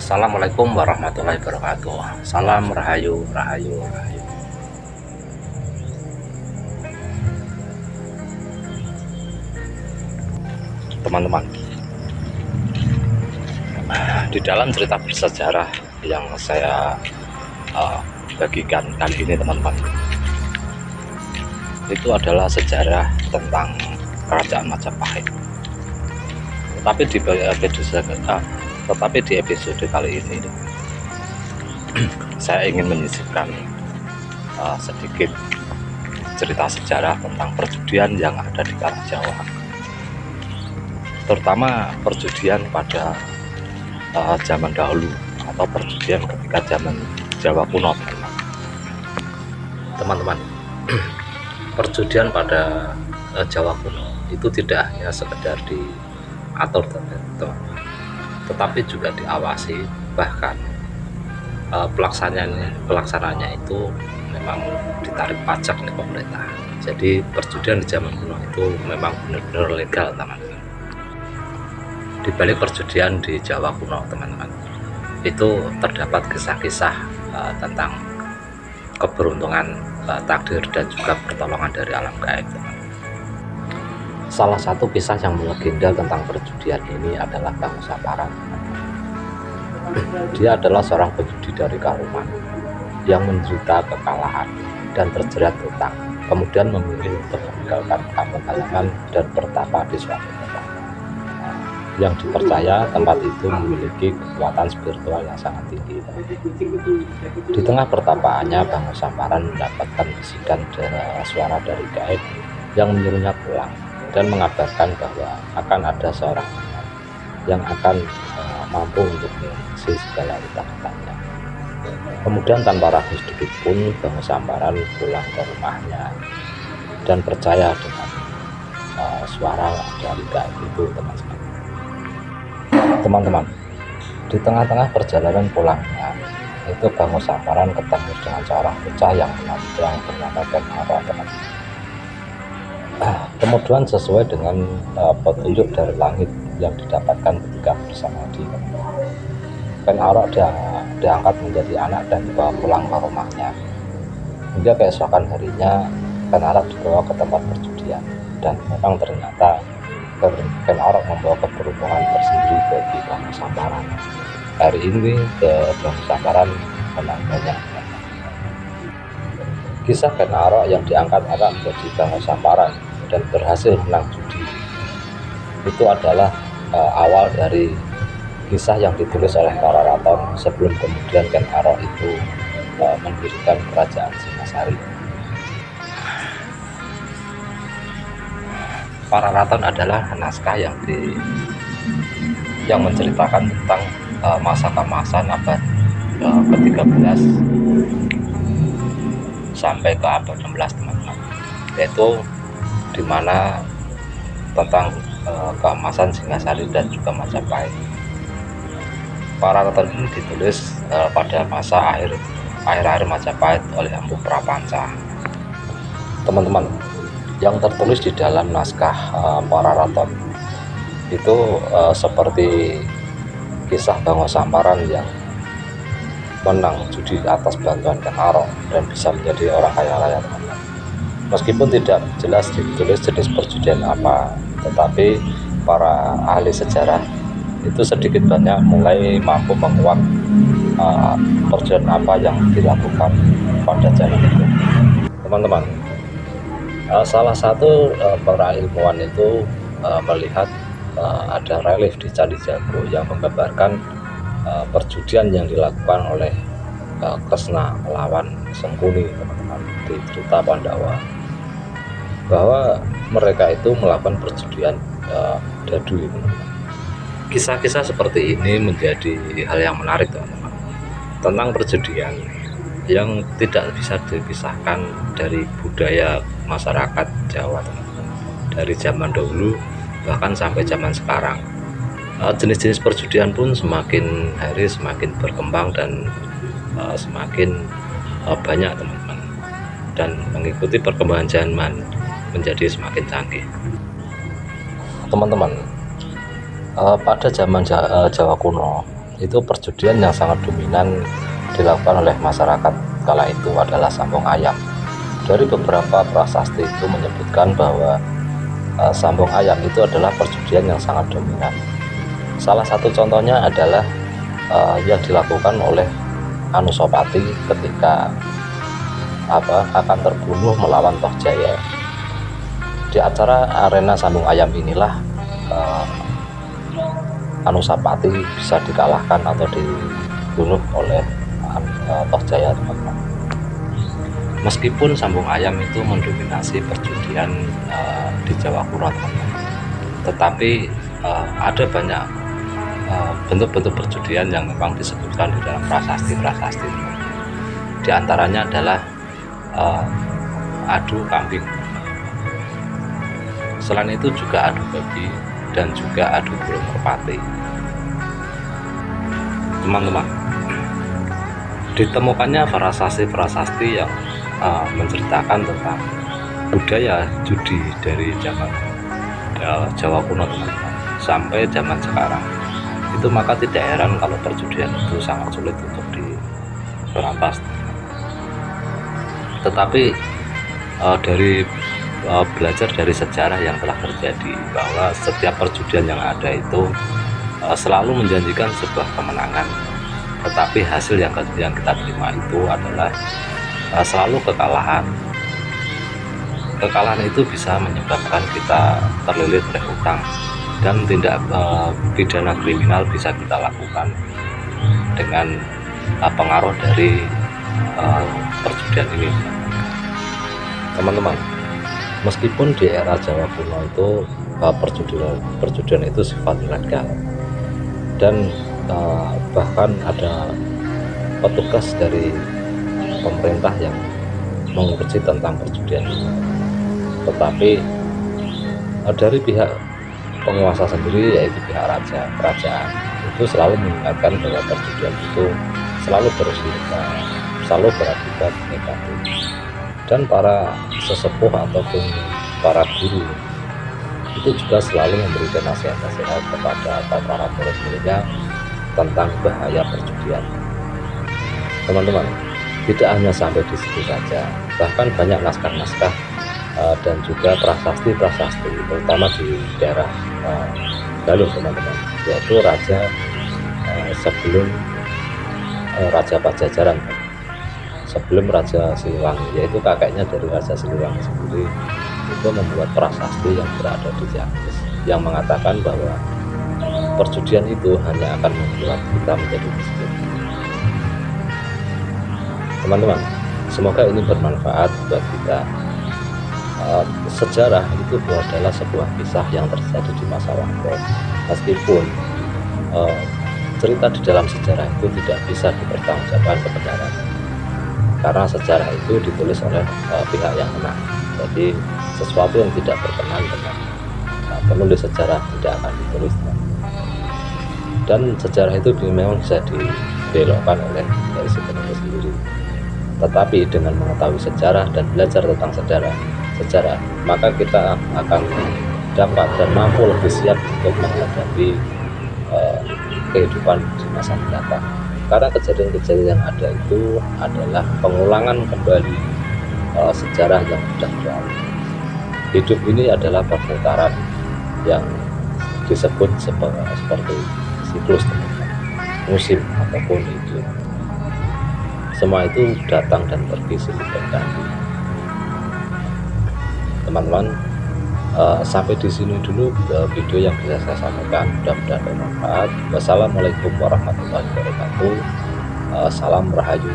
Assalamualaikum warahmatullahi wabarakatuh. Salam rahayu, rahayu, rahayu. Teman-teman, di dalam cerita bersejarah yang saya bagikan kali ini, teman-teman, itu adalah sejarah tentang kerajaan Majapahit. Tetapi di episode kali ini saya ingin menyisipkan sedikit cerita sejarah tentang perjudian yang ada di tanah Jawa, terutama perjudian pada zaman dahulu atau perjudian ketika zaman Jawa kuno, teman-teman. Perjudian pada Jawa kuno itu tidak hanya sekedar diatur, tetapi juga diawasi, bahkan pelaksananya itu memang ditarik pajak oleh pemerintah. Jadi perjudian di zaman kuno itu memang benar-benar legal, teman-teman. Di balik perjudian di Jawa kuno, teman-teman, itu terdapat kisah-kisah tentang keberuntungan, takdir, dan juga pertolongan dari alam gaib, teman-teman. Salah satu kisah yang melegenda tentang perjudian ini adalah Bang Samparan. Dia adalah seorang penjudi dari Karuman yang menderita kekalahan dan terjerat hutang, kemudian memilih untuk meninggalkan kampung halaman dan bertapa di suatu tempat yang dipercaya tempat itu memiliki kekuatan spiritual yang sangat tinggi. Di tengah pertapaannya, Bang Samparan mendapatkan bisikan suara dari gaib yang menyuruhnya pulang dan mengabarkan bahwa akan ada seorang yang akan mampu untuk mengisi segala hutang-hutangnya. Kemudian tanpa ragu sedikit pun, Bang Samparan pulang ke rumahnya dan percaya dengan suara dari gaib itu, teman-teman. Di tengah-tengah perjalanan pulangnya itu, Bang Samparan ketemu dengan seorang bocah yang bernama Ken Arok, teman-teman. Kemudian sesuai dengan petunjuk dari langit yang didapatkan ketika bersama di Ken Arok diangkat menjadi anak dan dibawa pulang ke rumahnya. Hingga keesokan harinya Ken Arok dibawa ke tempat perjudian, dan memang ternyata Ken Arok membawa keberuntungan tersendiri bagi Bang Samparan. Hari ini Bang Samparan menang banyak. Kisah Ken Arok yang diangkat anak menjadi Bang Samparan dan berhasil menang judi itu adalah awal dari kisah yang ditulis oleh para raton sebelum kemudian Ken Arok itu mendirikan kerajaan Singasari. Para raton adalah naskah yang menceritakan tentang masa keemasan abad ke-13 sampai ke abad 16, teman-teman, yaitu dimana tentang keemasan Singasari dan juga Majapahit. Para raton ini ditulis pada masa akhir Majapahit oleh Empu Prapanca, teman-teman. Yang tertulis di dalam naskah para raton itu seperti kisah Bang Samparan yang menang judi atas bantuan Ken Arok dan bisa menjadi orang kaya raya, teman-teman. Meskipun tidak jelas ditulis jenis perjudian apa, tetapi para ahli sejarah itu sedikit banyak mulai mampu menguak perjudian apa yang dilakukan pada zaman itu, teman-teman. Salah satu para ilmuwan itu melihat ada relief di Candi Jago yang menggambarkan perjudian yang dilakukan oleh Kresna melawan Sengkuni, teman-teman, di cerita Pandawa, bahwa mereka itu melakukan perjudian dadu. Kisah-kisah seperti ini menjadi hal yang menarik, teman-teman, tentang perjudian yang tidak bisa dipisahkan dari budaya masyarakat Jawa, teman-teman, dari zaman dahulu bahkan sampai zaman sekarang. Jenis-jenis perjudian pun semakin hari semakin berkembang dan semakin banyak, teman-teman, dan mengikuti perkembangan zaman menjadi semakin canggih, teman-teman. Pada zaman Jawa kuno itu perjudian yang sangat dominan dilakukan oleh masyarakat kala itu adalah sambung ayam. Dari beberapa prasasti itu menyebutkan bahwa sambung ayam itu adalah perjudian yang sangat dominan. Salah satu contohnya adalah yang dilakukan oleh Anusapati ketika akan terbunuh melawan Tohjaya. Di acara arena sambung ayam inilah Anusapati bisa dikalahkan atau dibunuh oleh Tohjaya, teman-teman. Meskipun sambung ayam itu mendominasi perjudian di Jawa kuno, teman-teman, tetapi ada banyak bentuk-bentuk perjudian yang memang disebutkan di dalam prasasti-prasasti. Di antaranya adalah adu kambing. Selain itu juga adu babi dan juga adu burung merpati. Teman-teman, ditemukannya prasasti-prasasti yang menceritakan tentang budaya judi dari zaman Jawa kuno, teman-teman, sampai zaman sekarang. Itu maka tidak heran kalau perjudian itu sangat sulit untuk diberantas. Tetapi dari belajar dari sejarah yang telah terjadi, bahwa setiap perjudian yang ada itu selalu menjanjikan sebuah kemenangan, tetapi hasil yang kita terima itu adalah selalu kekalahan. Kekalahan itu bisa menyebabkan kita terlilit oleh hutang, dan tindak pidana kriminal bisa kita lakukan dengan pengaruh dari perjudian ini. Teman-teman, meskipun di era Jawa kuno itu perjudian itu sifat ilegal, dan bahkan ada petugas dari pemerintah yang mengurusi tentang perjudian ini, tetapi dari pihak penguasa sendiri, yaitu pihak kerajaan, itu selalu mengingatkan bahwa perjudian itu selalu berisiko, selalu berakibat negatif. Dan para sesepuh ataupun para guru itu juga selalu memberikan nasihat-nasihat kepada para murid-muridnya tentang bahaya perjudian. Teman-teman, tidak hanya sampai di situ saja, bahkan banyak naskah-naskah dan juga prasasti-prasasti, terutama di daerah Galuh, teman-teman, yaitu raja sebelum Raja Pajajaran, sebelum Raja Siliwangi, yaitu kakeknya dari Raja Siliwangi sendiri, itu membuat prasasti yang berada di Ciamis yang mengatakan bahwa perjudian itu hanya akan membuat kita menjadi miskin. Teman-teman, semoga ini bermanfaat buat kita. Sejarah itu adalah sebuah kisah yang terjadi di masa lampau, meskipun cerita di dalam sejarah itu tidak bisa dipertanggungjawabkan kebenarannya, karena sejarah itu ditulis oleh pihak yang menang. Jadi sesuatu yang tidak berkenan dengan penulis sejarah tidak akan ditulis, dan sejarah itu memang bisa dibelokkan oleh dari si penulis sendiri. Tetapi dengan mengetahui sejarah dan belajar tentang sejarah, maka kita akan dapat dan mampu lebih siap untuk menghadapi kehidupan di masa mendatang. Karena kejadian-kejadian yang ada itu adalah pengulangan kembali sejarah yang sudah berlalu. Hidup ini adalah perputaran yang disebut seperti siklus, musim ataupun hidup. Semua itu datang dan pergi silih berganti. Teman-teman, sampai di sini dulu video yang bisa saya sampaikan, mudah-mudahan bermanfaat. Wassalamualaikum warahmatullahi wabarakatuh. Salam rahayu.